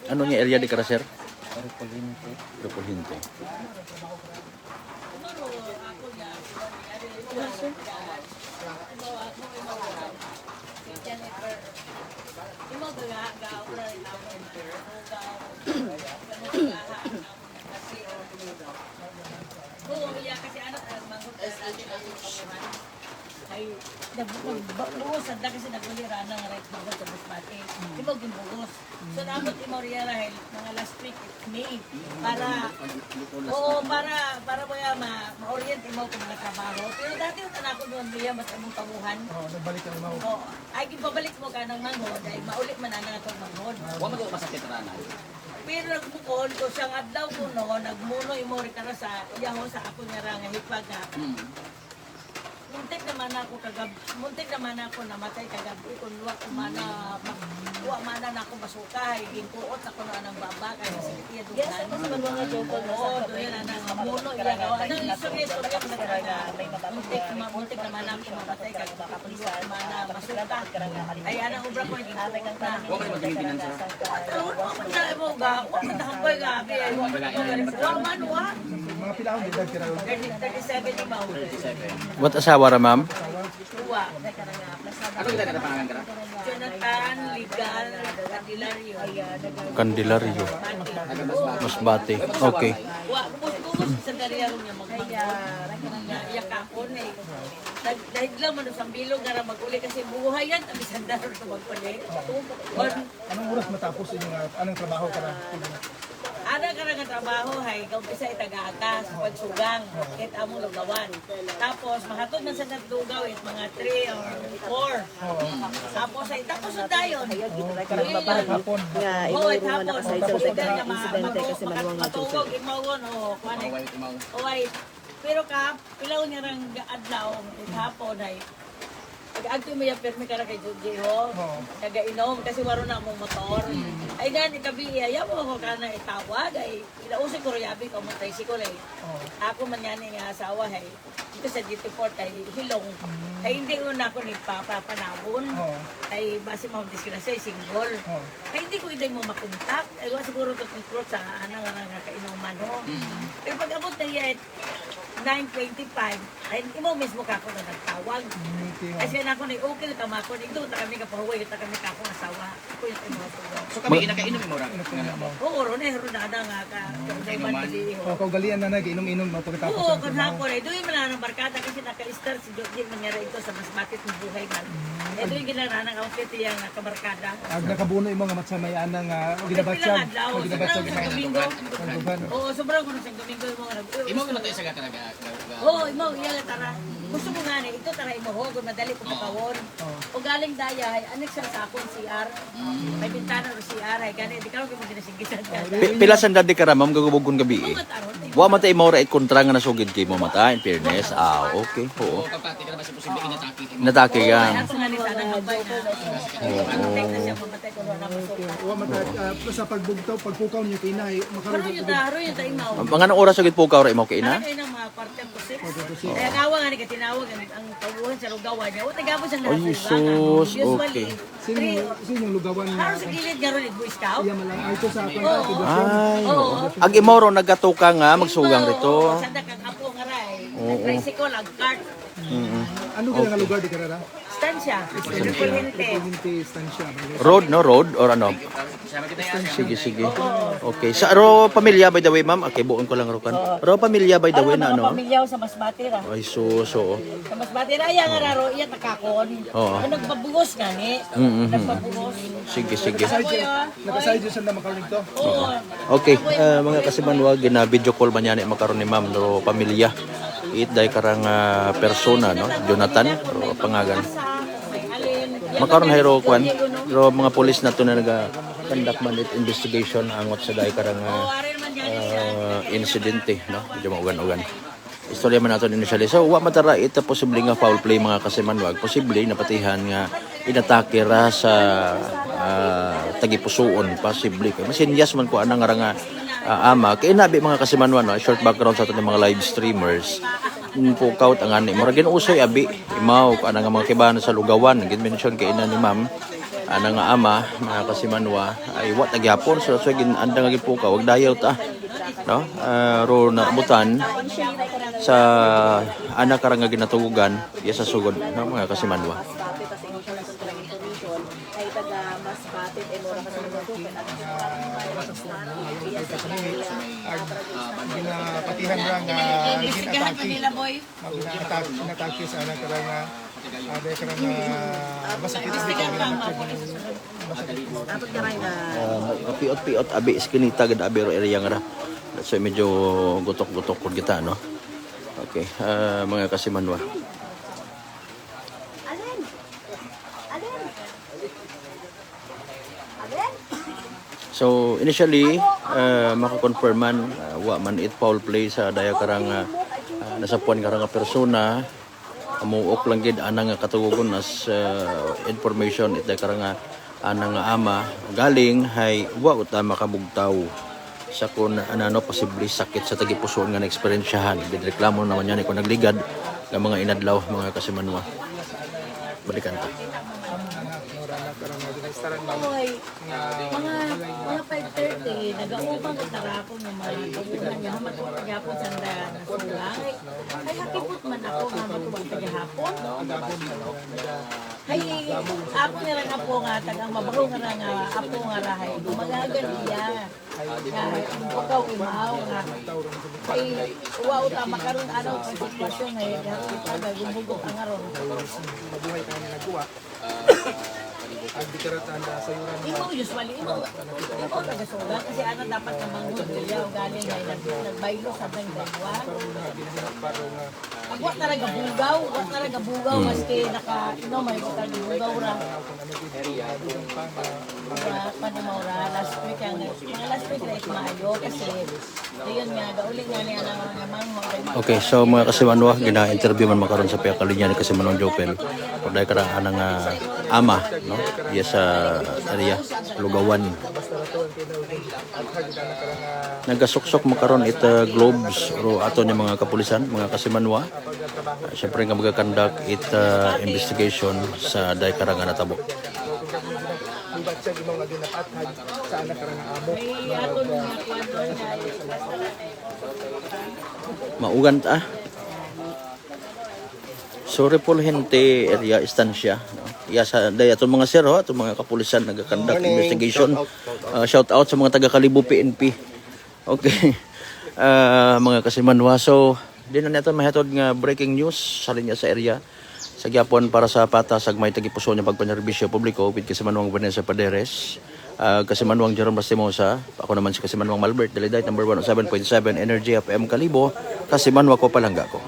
Ano niya area di kara sir? Repolhinte. Ay, nagbuhos, sanda kasi nagulira ng right bugos sa Busmati. Di ba ginbuhos? So, dapat imorya rahil mga last week, May, para, para ma-orient mo kung mga trabaho. Pero dati yung anak ko doon, Mia, mas among pabuhan. Nagbalik ang mga. Ay, pabalik mo ka ng manghod, ay maulit man na itong manghod. Huwag masakit ranan. Pero nagbukod ko siyang adlaw ko no, nagmuno imori kara sa iyaho sa ako nga ra nga hipag nga. Muntik naman ako namatay kagabi kung wa mana na ako masukay gintuot ako na ng baba kay masakit iya dugan. Yes, ako sa mga joke na sa doon na ngamuno iya gawa. Ano istorya na talaga muntik naman ako mamatay kay baka pulis mana masuka. Ay ana obra ko gintuot na. Huwag ka magiging binansa. Mga pilahon din kira. 37 ni Mau. What asawa ra ma'am? Dua. Ano kita kada pangalan kara? Jonathan Legal Candelario. Candelario. Masbate. Okay. Wa kubus sa dariyaro niya magmangkot. Iyak ako na dahil lang man sa bilog nga maguli kasi buhay yan ang isandar sa magpuli. Anong oras matapos inyong anong trabaho para? Ana ka nga trabaho hay kaumpisa itagaga sa pagsugang kahit among lugawan. Tapos mahatod man sa natlugaw it mga 3 or 4. Tapos sa dayon. Hapon. Nga, inuwi mo na nakasay sa insidente kasi maluwang nga dyan. Matugog imawon o kuanay. Oway. Pero ka pilaw niya rang adlaw hapon ay pag-agto mo yung permi ka na kay Jujiho, nag-inom kasi waro na mong motor. Ay gani kabi, ayaw mo ako ka na itawag, ay ilausin ko royabi ko mong tricycle ay. Ako man yan nga asawa ay, dito sa GT4 ay hilong. Ay hindi ko na ako nagpapanabon, ay base mo disgrasya ay single. Ay hindi ko hindi mo makontak, ay siguro ito control sa anang nga kainuman ho. Pero pag abot na yan, 9:25, ay imo mismo ka ako na nagtawag. Kasi na ako na okay na tama ko dito ta kami kapahuway ta kami ka akong asawa. Ako yung tumutulo. So kami inakainom mo ra. Oo, ron na nga ka. Kay Mandili. Kaugalian na nag-inom-inom mo pagkatapos Oo, ng kung trabaho. hapon eh. Doon man ang barkada kasi naka-star si Joji mangyari ito sa Masbate ng buhay man. Eh doon ginarana ng outfit yang nakabarkada. Ag nakabuno imo nga matsamayan ng ginabatsag. Ginabatsag Sa Domingo. ng Oo, sobrang kuno sa Domingo mo nga. Imo ka matay sa talaga. Oo, imo iya tara. Gusto ko nga ito tara imo ho, kung madali ko makawon. O galing daya ay anek sa akong CR. May bintana ro CR ay gani di ka ko ginasigisan ka. Pila sandad di kara ma'am gagubugon gabi. Mga taron. Wa matay mo ra it kontra nga nasugid kay mo mata in fairness. Okay. Oo. Kapati ka na ba sa posible inatake mo? Natake ka. Ako nga ni tanang gabay na. Protect na siya mamatay ko na masuka. Wa mata sa pagbugtaw pagpukaw niyo kinay Pero makaroon yung taro yung taimaw. Mga nang oras sugid po ka ra imo kay ina? Ano kayo ng mga parte ko 6? Kaya gawa nga ni katinawag ang tawuhan sa lugawan niya. Wala gabon siyang lahat. Ay, sus, Usually, okay. Sino lugawan Haro na sa gilid nga rin, Boy Scout. iya malang ito sa akong Oo. atibusyon. Ay, oo. Ag imo ro nagatuka nga magsugang rito. Sanda kang apo nga rin. Nag-tricycle, ag-cart. Ano kaya nga lugar di karara? Stansya. Repolhente. Hindi stansya. Road no, road or ano? Sama kita yan. Sige. Okay. Sa ro pamilya by the way, ma'am. Okay, buon ko lang ro kan. Ro pamilya by the way na ano? Pamilyaw sa Masbate ra. Ay suso. Sa Masbate ra, iya nga raro, iya takakon. Oo. Kung nagpabungos nga ni. Nagpabungos. Sige. Nakaside dyan sa makaling to. Oo. Okay, mga kasimanwag, gina-video call man yan makaroon ni ma'am, no, pamilya. Day karang persona, no? Jonathan, o pangagan. Makaroon hero kwan, pero mga polis na to na nag-conduct man it investigation angot sa day karang insidente, no? Medyo maugan-ugan. Istorya man nato initially. So, wa matara ita posible nga foul play mga kasimanwag. Posible napatihan nga inatake ra sa tagipusoon, possibly. Masinyas man ko anang nga ama. Kaya nabi mga kasimanwan, no? Short background sa ato ng mga live streamers. pukaw ang ani mura ginusoy abi imaw ana nga mga kibahan sa lugawan gin-mention kay ina ni ma'am ana nga ama mga kasimanwa ay wat nagyapon so gin anda nga gipukaw wag dayaw ta no ro na butan sa ana karang nga ginatugugan iya sa sugod no mga kasimanwa. Batit kasi imo siya nagkontrol information ay taga mas batit e mura kasi magtutupan at ginapatihan ra nga Investigahan pa nila, boy. ginatake sa anak karang dahil karang masakit sa dapat karay na Piot-piot abi iskinita gid abi ro area nga ra. So medyo gutok-gutok pud kita no. Okay, mga kasimanwa. So initially makakonfirman wa man it foul play sa daya karang nasapuan karang nga persona amuok lang gid ana nga katugugon as information it karang ana nga ama galing hay wa uta makabugtaw sa kun ano posible sakit sa tagipusoon nga na-eksperyensyahan bidreklamo naman yan kung nagligad ng mga inadlaw mga kasimanwa. Balikan ta. Boy, mga 5:30, nag-aupang ka tarapon ng mga tagunan niya, matuwa paghapon sa nasulang. Ay, hakipot man ako nga matuwa paghapon. Ay, ako nga lang apo nga, tagang mabaho nga nga, apo nga rahay, gumagagan niya. Kung ikaw imaw nga. Ay, wow, tama karon araw sa sitwasyon ngayon, kaya gumugok ang aron. mabuhay tayo na nagkuha ang bikaratan na sa yuran Imo usually imo tagasulat kasi ano dapat namang hudya o galing ay nagbaylo sa tang daywa. Wa talaga bugaw maski naka may talaga bugaw ra. Panimora last week ang last week right Mayo kasi ayun nga gauling nga niya nang mga Okay, so mga kasimanwa gina-interview man makaron sa piyakalinya ni Kasimanwang Jopel. Pagday karang anang ama no iya sa area Lugawan. Nagasuksok makaron it globes ro ato ni mga kapulisan mga kasimanwa. Syempre nga magakandak it investigation sa day karang natabo. Bubat siya ginaw nga ginapathan sa anak karang amo Maugan ta. Sorry po gente area istansya no. Ya sa day ato mga sir ho ato mga kapulisan nagakandak investigation. Shout out sa mga taga Kalibo PNP. Okay. Mga kasimanwa so di na nato mahatod nga breaking news sa linya sa area sa gyapon para sa patasag may tagipuso niya pagpanerbisyo publiko with Kasimanwang Vanessa Paderes. Kasimanwang Jerome Lastimosa, ako naman si Kasimanwang Malbert, Daliday number 107.7 Energy FM Kalibo, Kasimanwa ko palangga ko.